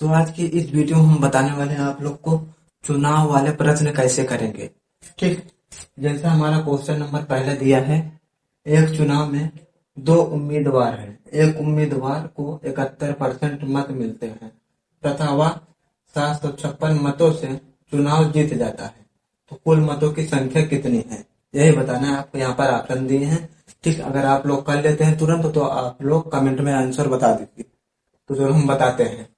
तो आज की इस वीडियो में हम बताने वाले हैं आप लोग को चुनाव वाले प्रश्न कैसे करेंगे। ठीक, जैसा हमारा क्वेश्चन नंबर पहले दिया है, एक चुनाव में दो उम्मीदवार हैं, एक उम्मीदवार को 71% मत मिलते हैं तथा वह 756 मतों से चुनाव जीत जाता है, तो कुल मतों की संख्या कितनी है, यही बताना है आपको। यहाँ पर ऑप्शन दिए हैं। ठीक, अगर आप लोग कर लेते हैं तुरंत तो आप लोग कमेंट में आंसर बता दीजिए। तो चलो हम बताते हैं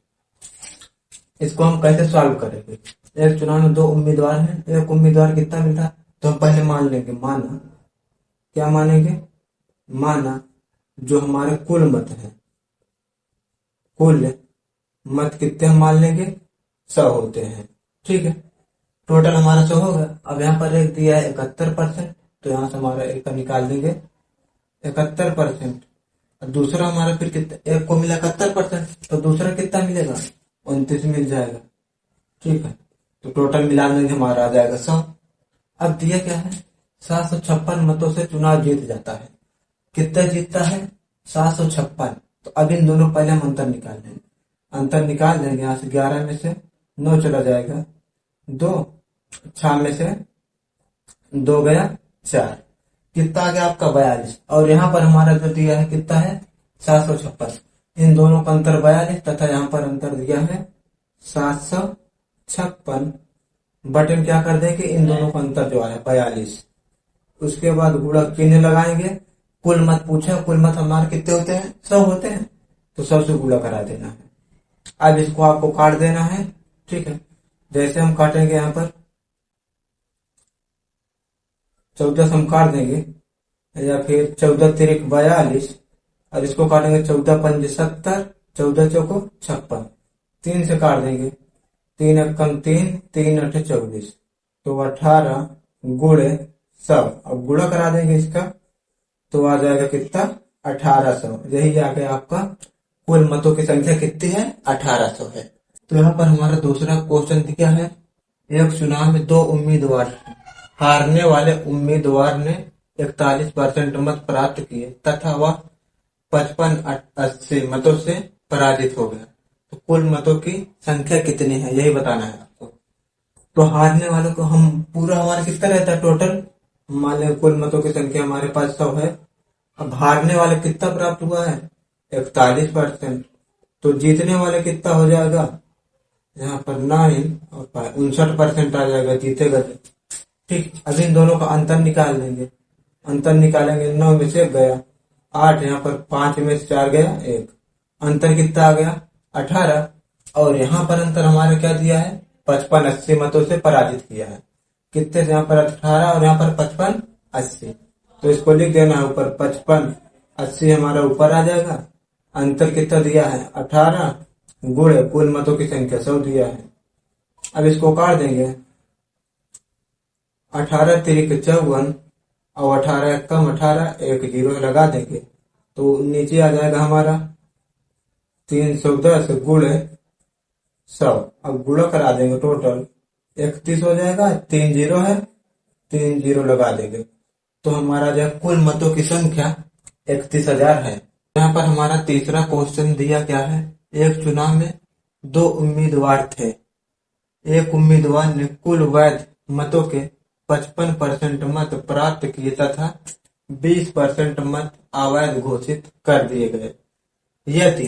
इसको हम कैसे सॉल्व करेंगे। एक चुनाव में दो उम्मीदवार हैं, एक उम्मीदवार कितना मिलता है, तो हम पहले मान लेंगे, माना क्या मानेंगे, माना जो हमारे कुल मत है, कुल मत कितने हम मान लेंगे, 100 होते हैं। ठीक है, टोटल हमारा 100 होगा। अब यहाँ पर एक दिया है 71%, तो यहाँ से हमारा एक का निकाल देंगे 71%। दूसरा हमारा फिर कितना, एक को मिला 71%, तो दूसरा कितना मिलेगा, 29 मिल जाएगा। ठीक है, तो टोटल मिला देंगे, हमारा आ जाएगा 100। अब दिया क्या है, 756 मतों से चुनाव जीत जाता है। कितना जीतता है, 756। तो अब इन दोनों पहले हम अंतर निकाल लेंगे। अंतर निकाल देंगे, यहाँ से 11 में से 9 चला जाएगा, 2 6 में से 2 गया 4, कितना आ गया आपका 42। और यहाँ पर हमारा जो दिया है कितना है, 756। इन दोनों का अंतर 42 तथा यहाँ पर अंतर दिया है 756। बटन क्या कर देंगे, इन दोनों का अंतर जो है 42। उसके बाद गुणा चिन्ह लगाएंगे। कुल मत पूछा, कुल मत हमारे कितने होते हैं, 100 होते हैं, तो 100 से गुणा करा देना है। अब इसको आपको काट देना है। ठीक है, जैसे हम काटेंगे, यहाँ पर 14 से हम काट देंगे, या फिर 14 तिरिक 42, और इसको काटेंगे 14 पंज 70, 14 चौको 56, 3 से काट देंगे, 3 एकम 3, 3 अठे 24, तो 18 गुणे 100। अब गुणा करा देंगे इसका, तो आ जाएगा कितना, 1800। यही आ गया आपका कुल मतों की संख्या कितनी है, 1800 है। तो यहाँ पर हमारा दूसरा क्वेश्चन क्या है, एक चुनाव में दो उम्मीदवार हैं। हारने वाले उम्मीदवार ने 41% मत प्राप्त किए तथा वह 55-80 मतों से पराजित हो गया, तो कुल मतों की संख्या कितनी है, यही बताना है आपको। तो हारने वालों को हम पूरा हमारा कितना रहता है टोटल, मान लें कुल मतों की संख्या हमारे पास 100 है। अब हारने वाले कितना प्राप्त हुआ है, 41%, तो जीतने वाले कितना हो जाएगा, यहाँ पर 9 और 59% आ जाएगा, जीतेगा। ठीक, अब इन दोनों का अंतर निकाल लेंगे। अंतर निकालेंगे, 9 में से 1 गया 8, यहाँ पर 5 में से 4 गया 1, अंतर कितना आ गया 18। और यहाँ पर अंतर हमारा क्या दिया है, 55-80 मतों से पराजित किया है। कितने से, यहाँ पर 18 और यहाँ पर 55-80, तो इसको लिख देना है ऊपर, 55-80 हमारा ऊपर आ जाएगा। अंतर कितना दिया है, 18 गुणे कुल मतों की संख्या 100 दिया है। अब इसको काट देंगे, 18 तिरिक 54 और 18 कम 18, एक 0 लगा देंगे, तो नीचे आ जाएगा हमारा 310 गुणे 100। अब गुणा करा देंगे, टोटल 31 हो जाएगा, 3 0 है, 3 0 लगा देंगे, तो हमारा जो कुल मतों की संख्या 31,000 है। यहाँ पर हमारा तीसरा क्वेश्चन दिया क्या है, एक चुनाव में दो उम्मीदवार थे। एक उम्मीदवार ने कुल वैध मतों के 55% मत प्राप्त किए तथा 20% मत अवैध घोषित कर दिए गए। यदि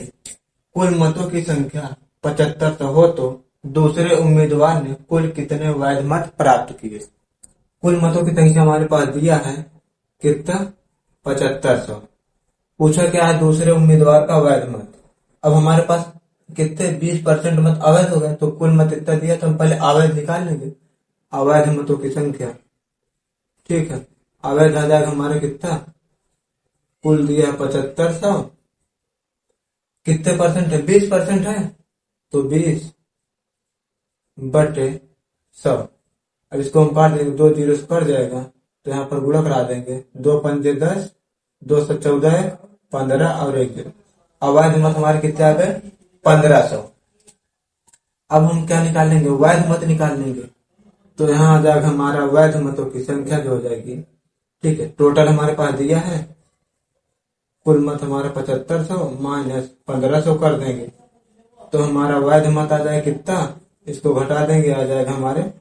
कुल मतों की संख्या 75 हो तो दूसरे उम्मीदवार ने कुल कितने वैध मत प्राप्त किए। कुल मतों की संख्या हमारे पास दिया है कितना, 7500। पूछा क्या है, दूसरे उम्मीदवार का वैध मत। अब हमारे पास कितने, 20% मत अवैध हो गए, तो कुल मत इतना दिया, तो हम पहले अवैध निकाल लेंगे, अवैध मतों की संख्या। ठीक है, अवैध आ जाएगा हमारा कितना, कुल दिया 7500, कितने परसेंट है, 20% है, तो 20 बटे 100। अब इसको हम काट देंगे, 2 0 से कट जाएगा, तो यहाँ पर गुणा करा देंगे, 2 पंजे 10, 2 से 14 15 और 1 0। अवैध मत हमारे कितने आ गए, 1500। अब हम क्या निकालेंगे, वैध मत निकाल लेंगे, तो यहाँ आ जाएगा हमारा वैध मतों की संख्या जो हो जाएगी। ठीक है, टोटल हमारे पास दिया है, कुल मत हमारा 7500 माइनस 1500 कर देंगे, तो हमारा वैध मत आ जाए कितना, इसको घटा देंगे, आ जाएगा हमारे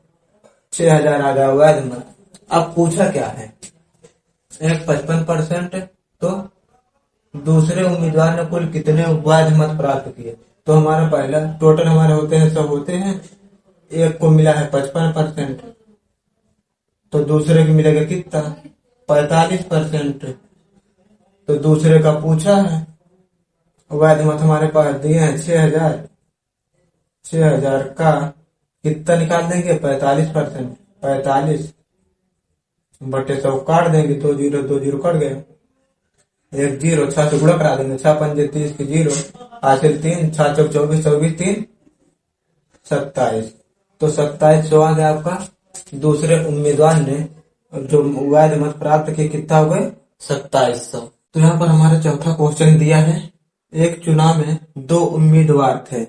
6000 आ गया वैध मत। अब पूछा क्या है, एक 55%, तो दूसरे उम्मीदवार ने कुल कितने वैध मत प्राप्त किए। तो हमारा पहला टोटल हमारे होते हैं 100 होते हैं, एक को मिला है 55%, तो दूसरे को मिलेगा कितना 45%। तो दूसरे का पूछा है, वैध मत हमारे पास दिए हैं 6000, 6000 का कितना निकाल देंगे 45%, 45 बटे 100 काट देंगे, 2 जीरो कट गए, 1 जीरो 6 से गुणा करा देंगे, 6 5 30 की जीरो, हासिल 3, 6 चौक 24, 24 3 27। तो 2700 आ गया आपका। दूसरे उम्मीदवार ने जो वैध मत प्राप्त किए कितना हो गए 2700। तो यहाँ पर हमारा चौथा क्वेश्चन दिया है, एक चुनाव में 2 उम्मीदवार थे।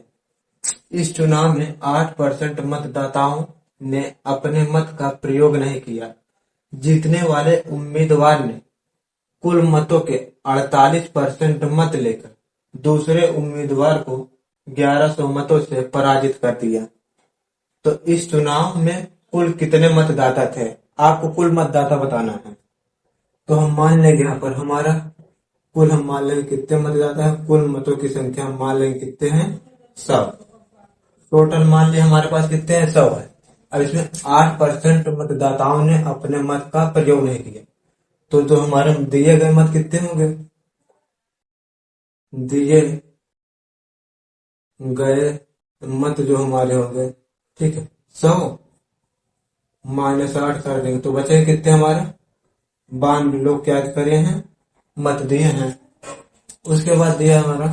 इस चुनाव में 8% मतदाताओं ने अपने मत का प्रयोग नहीं किया। जीतने वाले उम्मीदवार ने कुल मतों के 48% मत लेकर दूसरे उम्मीदवार को 1100 मतों से पराजित कर दिया। तो इस चुनाव में कुल कितने मतदाता थे, आपको कुल मतदाता बताना है। तो हम मान लेंगे यहाँ पर हमारा कुल, हम मान लेंगे कितने मतदाता है, कुल मतों की संख्या हम मान लेंगे कितने हैं 100। टोटल मान लिया हमारे पास कितने हैं 100 है। अब इसमें 8% मतदाताओं ने अपने मत का प्रयोग नहीं किया, तो जो हमारे दिए गए मत कितने होंगे, दिए गए मत जो हमारे होंगे, ठीक है 100 -8 कर देंगे तो बचे कितने हमारे 92 लोग क्या करे हैं मत दिए हैं। उसके बाद दिया हमारा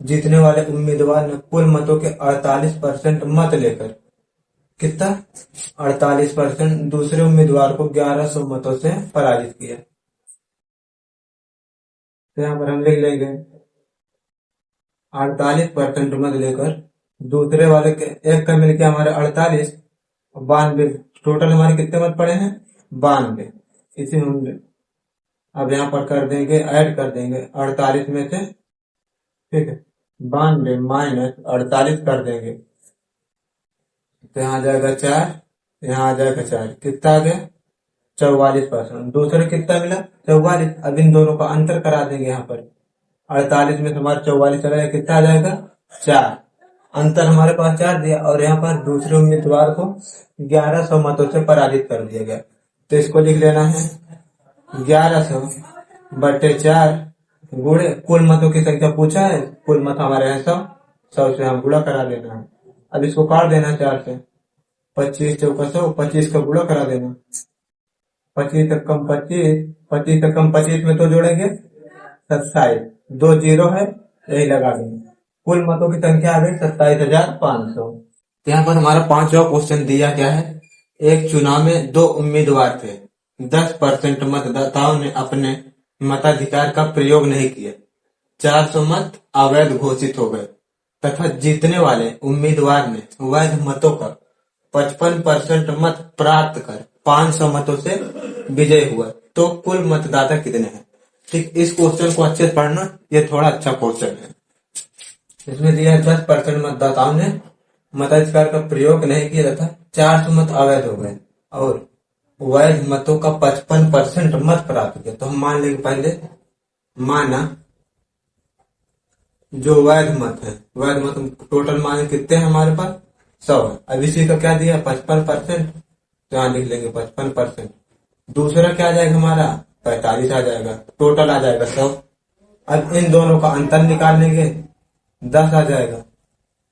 जीतने वाले उम्मीदवार ने कुल मतों के 48% मत लेकर कितना 48% दूसरे उम्मीदवार को 1100 मतों से पराजित किया। तो यहाँ पर हम लिख लेंगे 48% मत लेकर दूसरे वाले के एक का मिलकर हमारे 48, 92, टोटल हमारे कितने मत पड़े हैं 92। इसी हम अब यहाँ पर कर देंगे, ऐड कर देंगे 48 में से, ठीक है 92 -48 कर देंगे, तो यहाँ आ जाएगा 4, यहाँ आ जाएगा 4, कितना आ गया 44%। दूसरे कितना मिला 44। अब इन दोनों का अंतर करा देंगे, यहाँ पर 48 में से हमारा 44 चला गया, कितना आ जाएगा 4, अंतर हमारे पास 4 दिया, और यहाँ पर दूसरे उम्मीदवार को 1100 मतों से पराजित कर दिया गया। तो इसको लिख लेना है 1100 बटे 4 गुणे कुल मतों की संख्या पूछा है, कुल मत हमारे हैं 100, 100 से हम गुणा करा देना है। अब इसको काट देना 4 से, 25 चौका 100, 25 का गुणा करा देना, 25 तक कम 25, 25 तक कम 25 में तो जोड़ेंगे 27, 2 जीरो है यही लगा देंगे, कुल मतों की संख्या आ गई 27,500। यहाँ पर हमारा 5वां क्वेश्चन दिया गया है, एक चुनाव में 2 उम्मीदवार थे। 10% मतदाताओं ने अपने मताधिकार का प्रयोग नहीं किया, 400 मत अवैध घोषित हो गए तथा जीतने वाले उम्मीदवार ने वैध मतों का 55% मत प्राप्त कर 500 मतों से विजय हुआ। तो कुल मतदाता कितने हैं। ठीक, इस क्वेश्चन को अच्छे से पढ़ना, ये थोड़ा अच्छा क्वेश्चन है। इसमें दिया है 10% मतदाताओं ने मताधिकार का प्रयोग नहीं किया तथा 400 मत अवैध हो गए और वैध मतों का 55% मत प्राप्त किया। तो हम मान लेंगे, पहले माना जो वैध मत है, वैध मत टोटल मान कितने हैं हमारे पास 100 है। अब इसी का क्या दिया 55%, तो यहाँ लिख लेंगे 55%। दूसरा क्या आ जाएगा हमारा 45 आ जाएगा, टोटल आ जाएगा 100। अब इन दोनों का अंतर निकाल लेंगे, 10 आ जाएगा।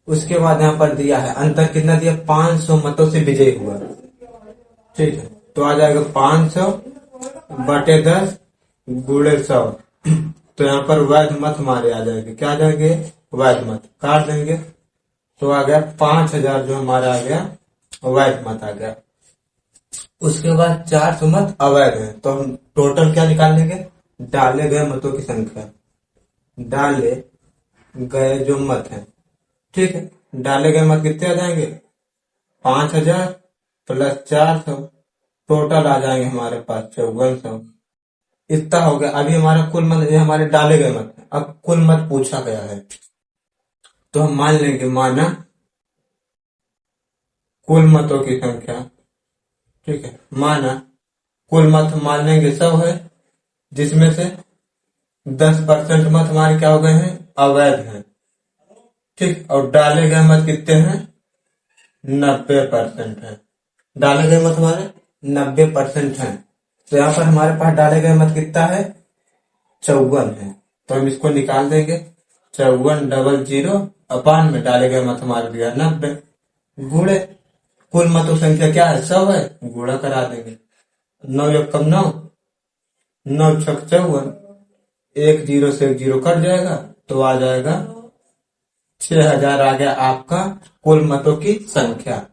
उसके बाद यहाँ पर दिया है अंतर कितना दिया 500 मतों से विजय हुआ, ठीक है, तो आ जाएगा 500 बटे 10 गुणे 100। तो यहाँ पर वैध मत हमारे आ जाएंगे, क्या आ जाएंगे वैध मत, काट देंगे तो आ गया 5000 जो हमारा आ गया वैध मत आ गया। उसके बाद 400 मत अवैध है, तो हम टोटल क्या निकाल लेंगे, डाले गए मतों की संख्या, डाले गए जो मत है, ठीक है, डाले गए मत कितने आ जाएंगे 5000 प्लस 400, टोटल आ जाएंगे हमारे पास 5400। इतना हो गया। अभी हमारा कुल मत, ये हमारे डाले गए मत, अब कुल मत पूछा गया है, तो हम मान लेंगे माना कुल मतों की संख्या। ठीक है, माना कुल मत मान लेंगे 100 है, जिसमें से 10% मत हमारे क्या हो गए हैं, अवैध हैं। ठीक, और डाले गए मत कितने हैं, 90% है। डाले गए मत हमारे 90% हैं। तो यहाँ पर हमारे पास डाले गए मत कितना है, 54 है। तो हम इसको निकाल देंगे, 5400 अपान में डाले गए मत हमारे दिया 90 गुणे कुल मतों संख्या क्या है, 100 है, गुणा करा देंगे। 9 एक कम 9, 9 छक 54, 1 0 से 1 0 कट जाएगा, तो आ जाएगा 6000 आ गया आपका कुल मतों की संख्या।